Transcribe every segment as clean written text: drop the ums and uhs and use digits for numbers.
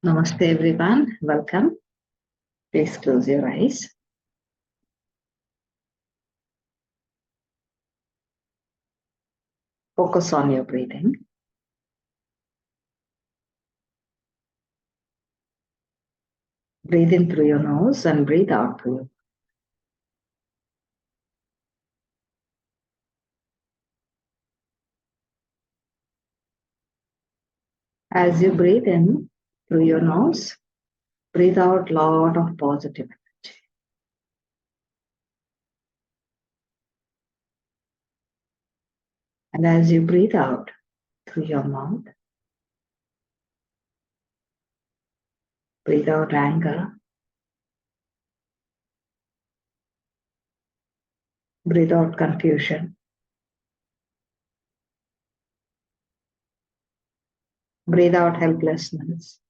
Namaste everyone, welcome. Please close your eyes. Focus on your breathing. Breathe in through your nose and breathe out through your mouth. As you breathe in through your nose, breathe out a lot of positive energy. And as you breathe out through your mouth, breathe out anger, breathe out confusion, breathe out helplessness,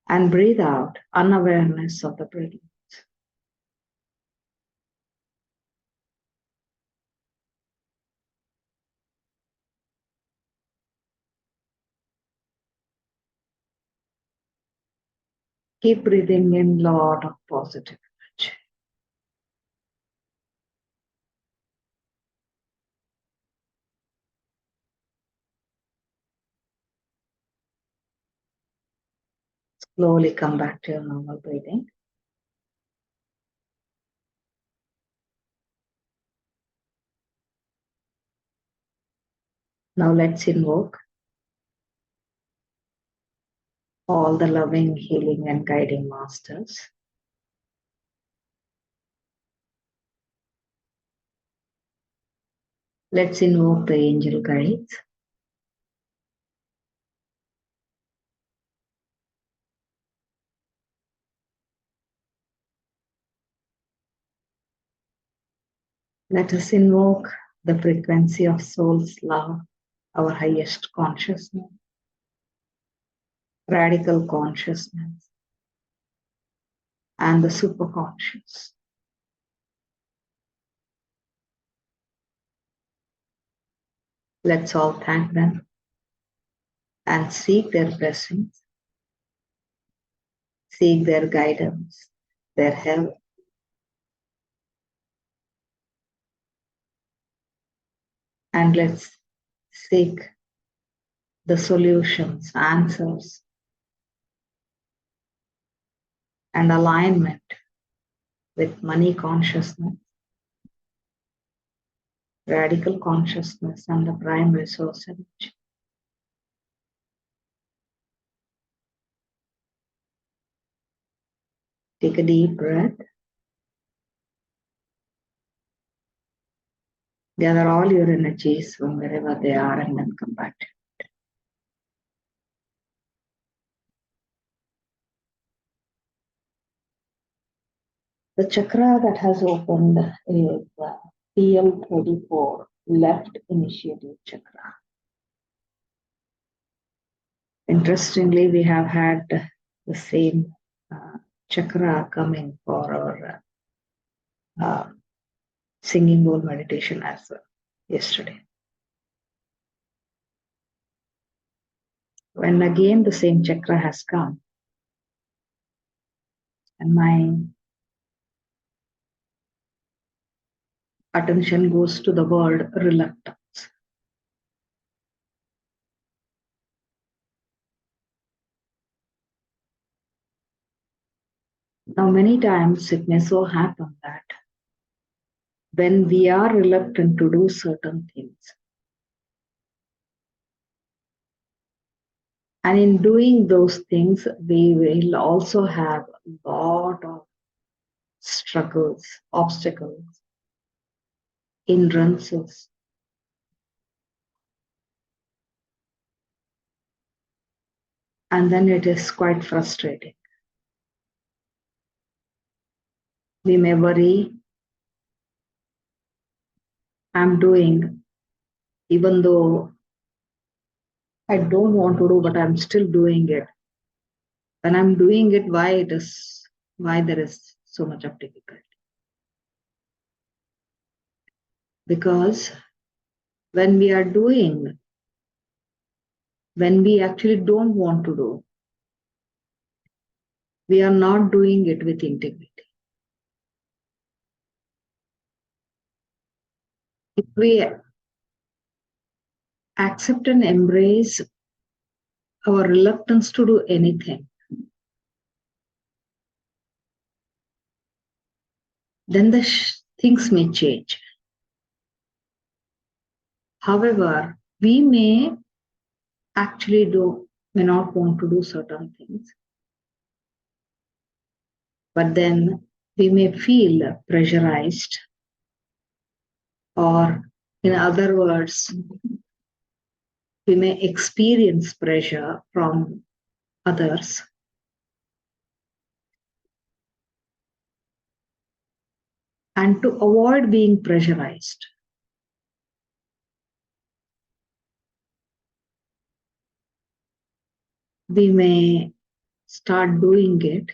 and breathe out unawareness of the breathing. Keep breathing in a lot of positive energy. Slowly come back to your normal breathing. Now let's invoke all the loving, healing, and guiding masters. Let's invoke the angel guides. Let us invoke the frequency of soul's love, our highest consciousness, radical consciousness, and the superconscious. Let's all thank them and seek their blessings, seek their guidance, their help. And let's seek the solutions, answers, and alignment with money consciousness, radical consciousness, and the primary source energy. Take a deep breath. Gather all your energies from wherever they are and then come back to it. The chakra that has opened is PL34, left initiative chakra. Interestingly, we have had the same chakra coming for our singing bowl meditation as well yesterday. When again the same chakra has come, and my attention goes to the word reluctance. Now, many times it may so happen that when we are reluctant to do certain things, and in doing those things, we will also have a lot of struggles, obstacles, hindrances. And then it is quite frustrating. We may worry, I'm doing, even though I don't want to do, but I'm still doing it. When I'm doing it, why there is so much of difficulty? Because when we are doing when we actually don't want to do, we are not doing it with integrity. If we accept and embrace our reluctance to do anything, then the things may change. However, we may actually may not want to do certain things, but then we may feel pressurized, or in other words, we may experience pressure from others. And to avoid being pressurized, we may start doing it,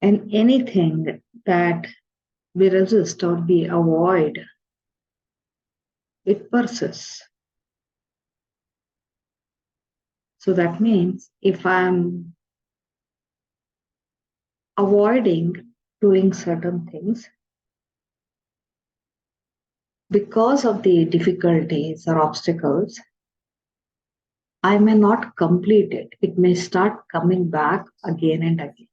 and anything that we resist or we avoid, it persists. So that means if I'm avoiding doing certain things because of the difficulties or obstacles, I may not complete it. It may start coming back again and again.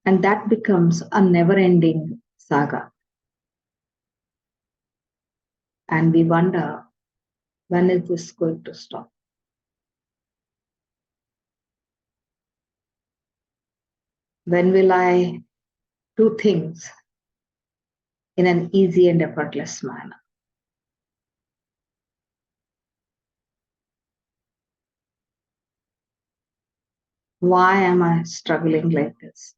And that becomes a never-ending saga. And we wonder, when is this going to stop? When will I do things in an easy and effortless manner? Why am I struggling like this?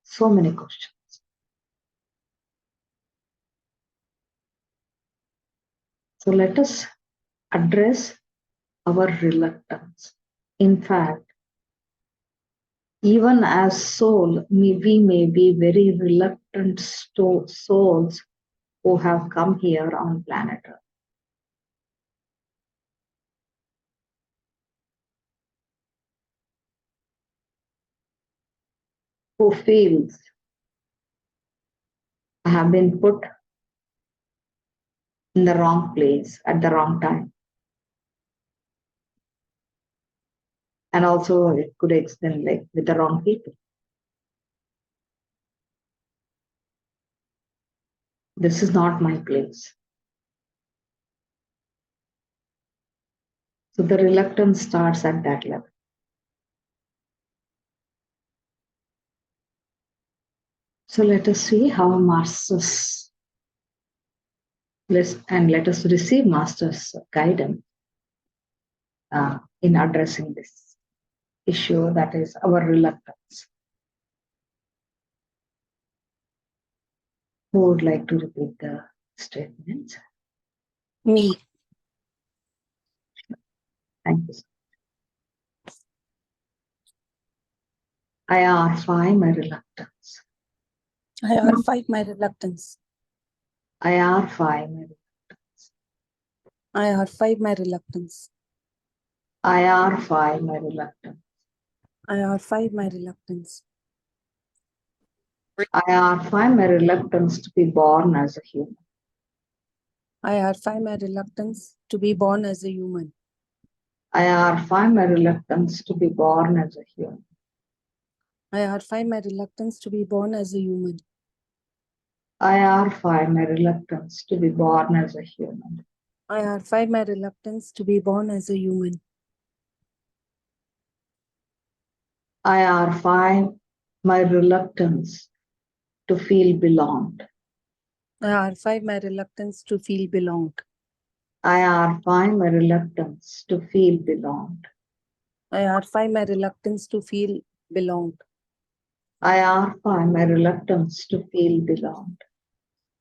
So many questions. So let us address our reluctance. In fact, even as soul, we may be very reluctant souls who have come here on planet Earth. Who feels I have been put in the wrong place at the wrong time. And also it could extend like with the wrong people. This is not my place. So the reluctance starts at that level. So let us see how masters, and let us receive masters' guidance in addressing this issue, that is our reluctance. Who would like to repeat the statement? Me. Thank you. I R5 my reluctance. I R5 my reluctance. I R5 my reluctance. I R5 my reluctance. I R5 my reluctance. I R5 my reluctance. I R5 my reluctance to be born as a human. I R5 my reluctance to be born as a human. I R5 my reluctance to be born as a human. I R5 my reluctance to be born as a human. I R5 my reluctance to be born as a human. I R5 my reluctance to be born as a human. I R5 my reluctance to feel belonged. I R5 my reluctance to feel belonged. I R5 my reluctance to feel belonged. I R5 my reluctance to feel belonged. I R5 my reluctance to feel belonged.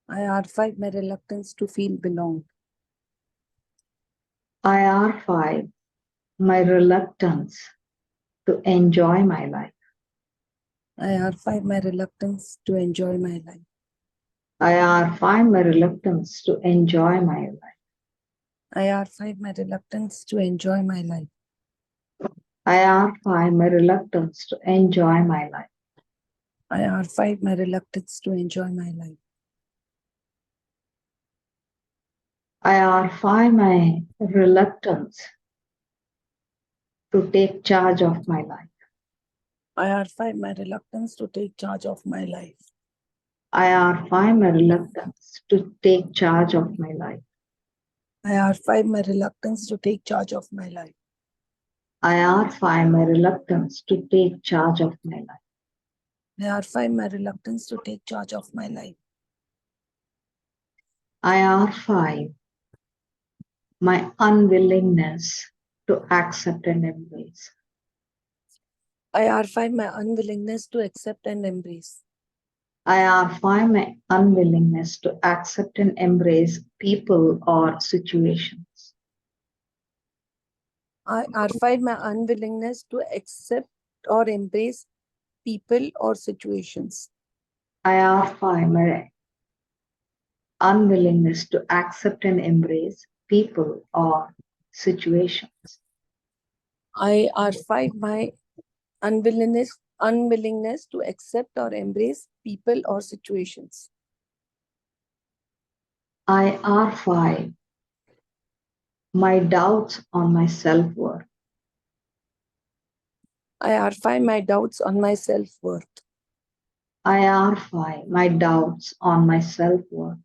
I R5 my reluctance to feel belonged. I R5 my reluctance to enjoy my life. IR5 my reluctance to enjoy my life. IR5 my reluctance to enjoy my life. IR5 my reluctance to enjoy my life. IR5 my reluctance to enjoy my life. IR5 my reluctance to enjoy my life. IR5 my reluctance to take charge of my life. IR5 my reluctance to take charge of my life. IR5 my reluctance to take charge of my life. IR5 my reluctance to take charge of my life. IR5 my reluctance to take charge of my life. IR5 my reluctance to take charge of my life. IR5 my unwillingness to accept and embrace. IR5 my unwillingness to accept and embrace. IR5 my unwillingness to accept and embrace people or situations. IR5 my unwillingness to accept or embrace people or situations. IR5 my unwillingness to accept and embrace people or situations. IR5 my unwillingness to accept or embrace people or situations. IR5 my doubts on my self-worth. IR5 my doubts on my self-worth. IR5 my doubts on my self-worth.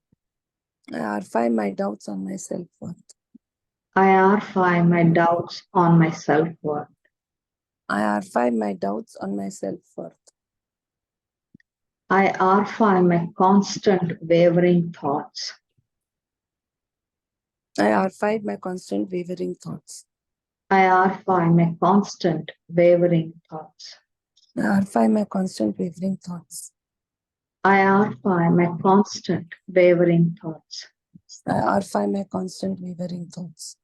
IR5 my doubts on my self-worth. IR5 my doubts on my self-worth. IR5 my doubts on my self-worth. IR5 my constant wavering thoughts. IR5 my constant wavering thoughts. IR5 my constant wavering thoughts. IR5 my constant wavering thoughts. IR5 my constant wavering thoughts. IR5 my constant wavering thoughts.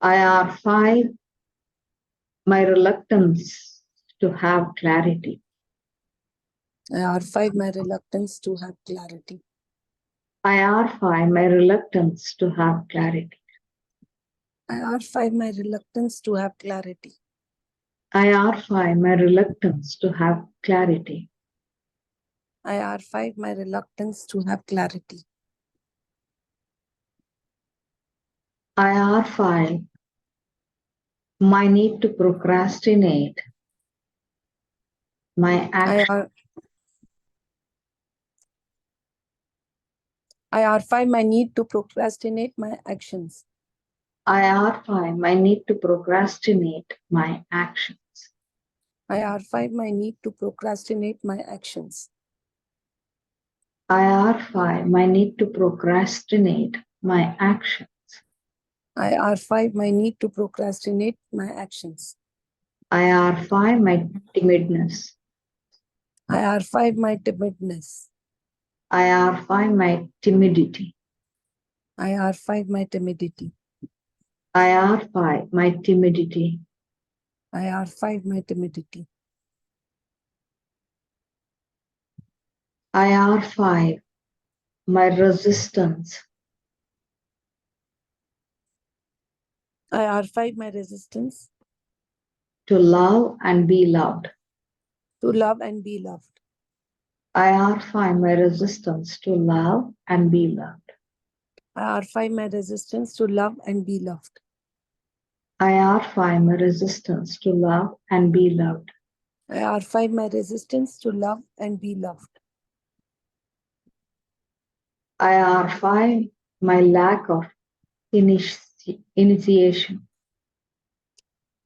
IR5 my reluctance to have clarity. IR5 my reluctance to have clarity. IR5 my reluctance to have clarity. IR5 my reluctance to have clarity. IR5 my reluctance to have clarity. IR5 my reluctance to have clarity. IR5 my need to procrastinate my action. IR5 my need to procrastinate my actions. IR5 my need to procrastinate my actions. IR5 my need to procrastinate my actions. IR5 my need to procrastinate my actions. IR5 my need to procrastinate my actions. IR5 my timidness. IR5 my timidness. IR5 my timidity. IR5 my timidity. IR5 my timidity. IR5 my timidity. IR5 my resistance. IR5 my resistance To love and be loved. to love and be loved. IR5 my resistance to love and be loved. IR5 my resistance to love and be loved. IR5 my resistance to love and be loved. IR5 my resistance to love and be loved. IR5 my lack of initiation.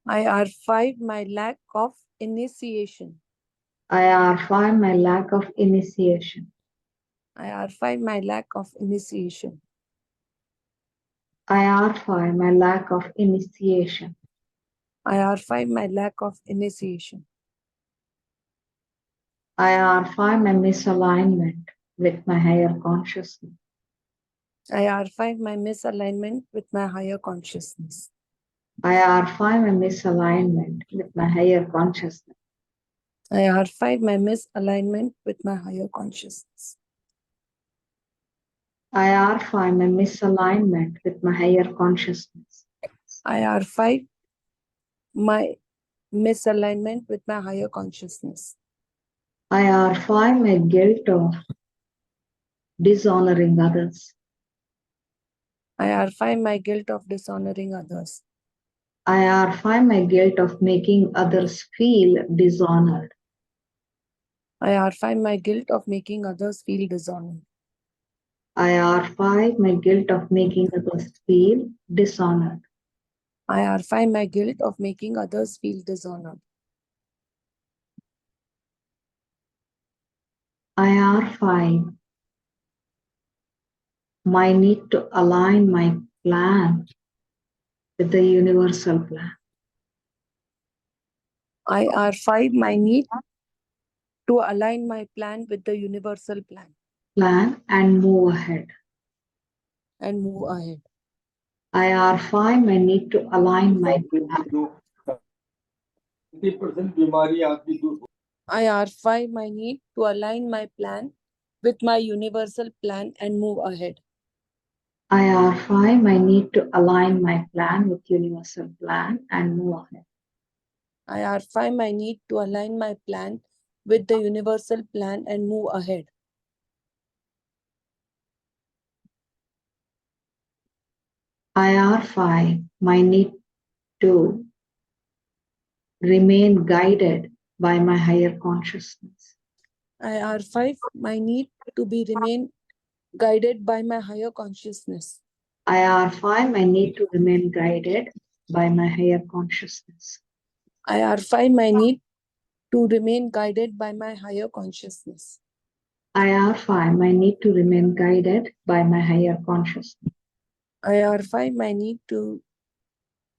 IR5 my lack of initiation. IR5 my lack of initiation. IR5 my lack of initiation. IR5 my lack of initiation. IR5 my lack of initiation. IR5 my misalignment with my higher consciousness. IR5 my misalignment with my higher consciousness. IR5, my misalignment with my higher consciousness. IR5, my misalignment with my higher consciousness. IR5, my misalignment with my higher consciousness. IR5, my misalignment with my higher consciousness. IR5, my guilt of dishonoring others. IR5, my guilt of dishonoring others. IR5, my guilt of making others feel dishonored. IR5, my guilt of making others feel dishonored. IR5, my guilt of making others feel dishonored. IR5, my guilt of making others feel dishonored. IR5, my need to align my plan with the universal plan. IR5, my need to align my plan with the universal plan. Plan and move ahead. And move ahead. IR5, my need to align my IR5, my need to align my plan with my universal plan and move ahead. IR5, my need to align my plan with universal plan and move ahead. IR5, my need to align my plan with the universal plan and move ahead. IR5, my need to remain guided by my higher consciousness. IR5, my need to be remain guided by my higher consciousness. IR5, my need to remain guided by my higher consciousness. IR5, my need to remain guided by my higher consciousness. IR5, my need to remain guided by my higher consciousness. IR5, my need to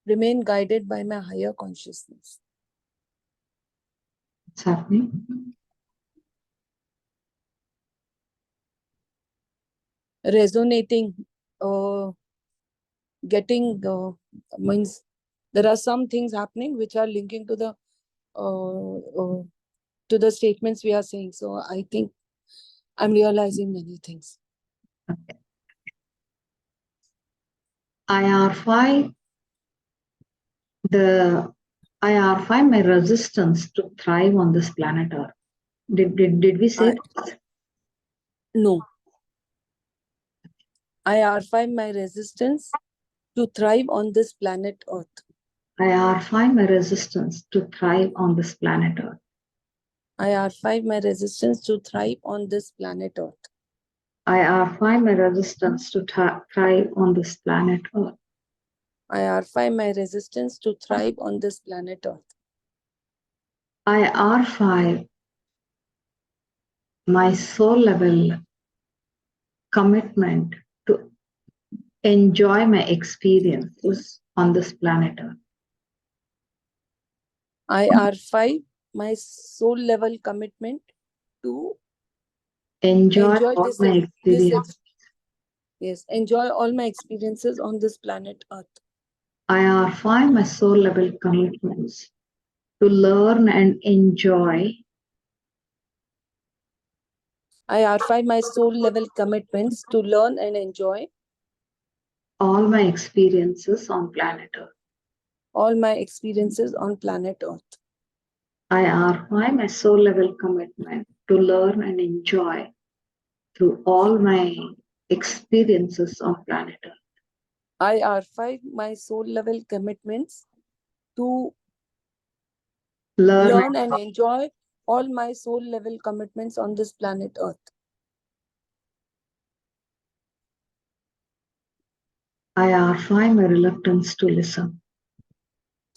remain guided by my higher consciousness. What's happening? Resonating, getting, means there are some things happening which are linking to the statements we are saying. So I think I'm realizing many things. Okay. IR5, my resistance to thrive on this planet Earth. Did we say it? No. IR5, my resistance to thrive on this planet Earth. IR5, my resistance to thrive on this planet Earth. IR5, my resistance to thrive on this planet Earth. IR5, my resistance to thrive on this planet Earth. IR5, my resistance to thrive on this planet Earth. IR5, my soul level commitment to enjoy my experiences on this planet Earth. IR5, my soul level commitment to Enjoy all this, my experiences. yes, enjoy all my experiences on this planet Earth. IR5, my soul level commitments to learn and enjoy. IR5, my soul level commitments to learn and enjoy all my experiences on planet Earth. All my experiences on planet Earth. IR5, my soul level commitment to learn and enjoy through all my experiences on planet Earth. IR5, my soul level commitments to learn and enjoy all my soul level commitments on this planet Earth. IR5, my reluctance to listen.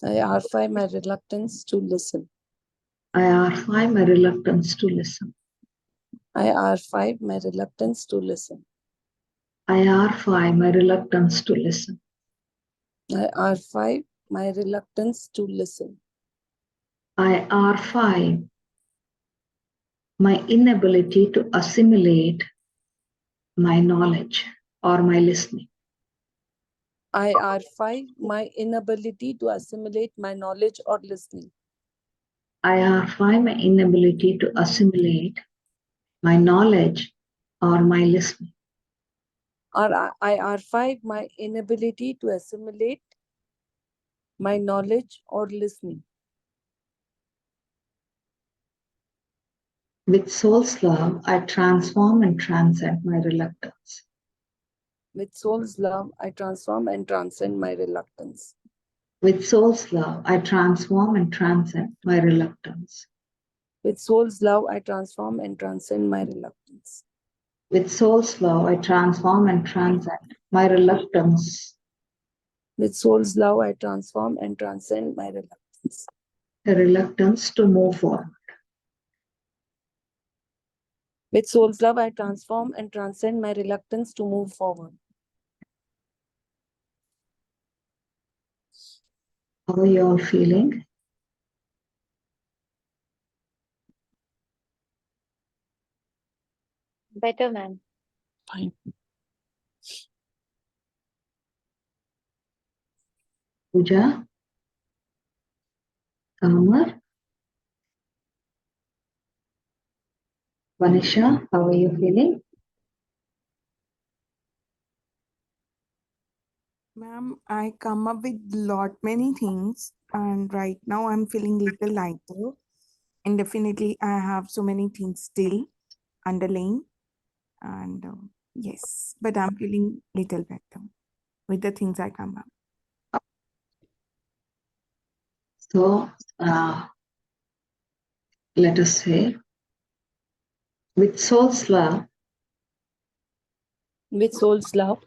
IR5, my reluctance to listen. IR5, my reluctance to listen. IR5, my reluctance to listen. IR5, my reluctance to listen. IR5, my reluctance to listen. IR5, my inability to assimilate my knowledge or my listening. IR5, my inability to assimilate my knowledge or listening. IR5, my inability to assimilate my knowledge or my listening. Or IR5, my inability to assimilate my knowledge or listening. With soul's love, I transform and transcend my reluctance. With soul's love, I transform and transcend my reluctance. With soul's love, I transform and transcend my reluctance. With soul's love, I transform and transcend my reluctance. With soul's love, I transform and transcend my reluctance. With soul's love, I transform and transcend my reluctance. The reluctance to move forward. With soul's love, I transform and transcend my reluctance to move forward. How are you all feeling? Better, ma'am. Fine. Pooja? Kamar? Vanisha, how are you feeling? Ma'am, I come up with many things, and right now I'm feeling little lighter. And definitely, I have so many things still underlying, and yes, but I'm feeling little better with the things I come up. So, let us say, with soul's love, With soul's love,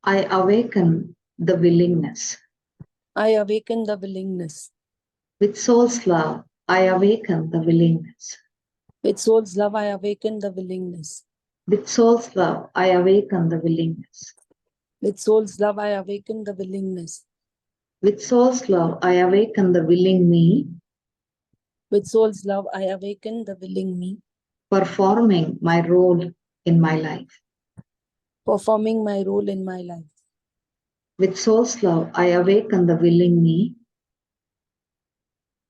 I awaken the willingness. I awaken the willingness. With soul's love, I awaken the willingness. With soul's love, I awaken the willingness. With soul's love, I awaken the willingness. With soul's love, I awaken the willingness. With soul's love, I awaken the willing me. With soul's love, I awaken the willing me. Performing my role in my life. Performing my role in my life. With soul's love, I awaken the willing me.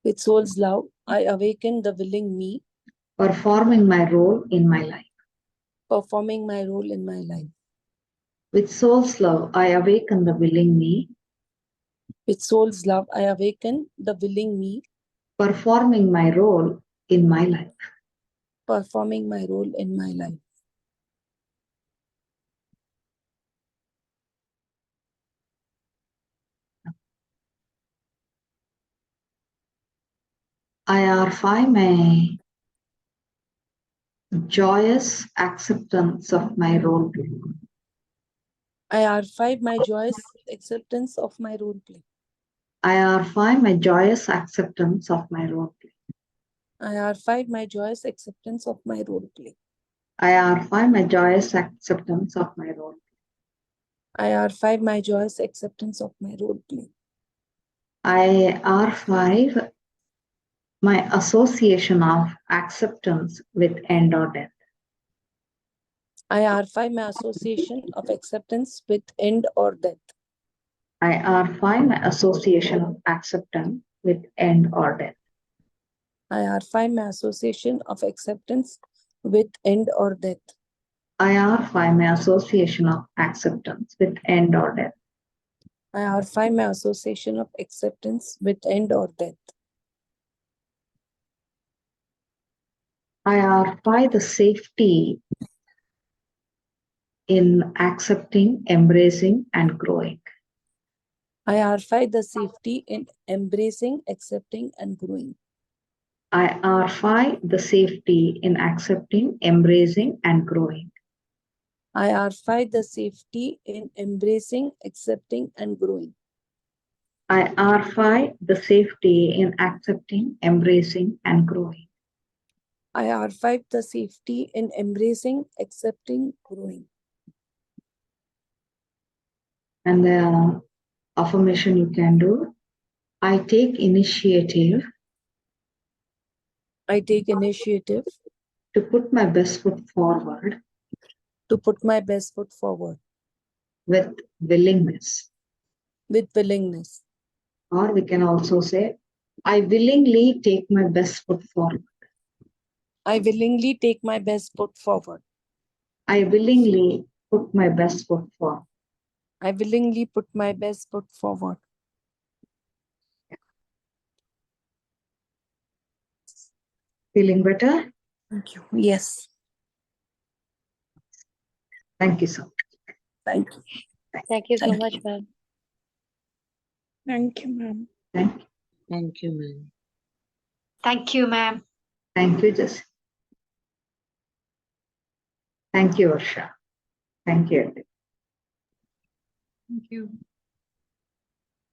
With soul's love, I awaken the willing me. Performing my role in my life. Performing my role in my life. With soul's love, I awaken the willing me. With soul's love, I awaken the willing me. Performing my role in my life. Performing my role in my life. IR5, my joyous acceptance of my role play. IR5, my joyous acceptance of my role play. IR5, my joyous acceptance of my role play. IR5, my joyous acceptance of my role play. IR5, my joyous acceptance of my role play. IR5, my joyous acceptance of my role play. IR5, my association of acceptance with end or death. IR5, my association of acceptance with end or death. IR5, my association of acceptance with end or death. IR5, my association of acceptance with end or death. IR5, my association of acceptance with end or death. IR5, my association of acceptance with end or death. IR5, the safety in accepting, embracing, and growing. IR5, the safety in embracing, accepting, and growing. IR5, the safety in accepting, embracing, and growing. IR5, the safety in embracing, accepting, and growing. IR5, the safety in accepting, embracing, and growing. IR5, the safety in embracing, accepting, growing. And the affirmation you can do, I take initiative. I take initiative To put my best foot forward. to put my best foot forward. with willingness. with willingness. Or we can also say, I willingly take my best foot forward. I willingly take my best foot forward. I willingly put my best foot forward. I willingly put my best foot forward. Feeling better? Thank you. Yes. Thank you so much. Thank you. Thank you so Thank much, you. ma'am. Thank you, ma'am. Thank you. Thank you, ma'am. Thank you, ma'am. Thank you, Jesse. Thank you, Varsha. Thank you. Thank you.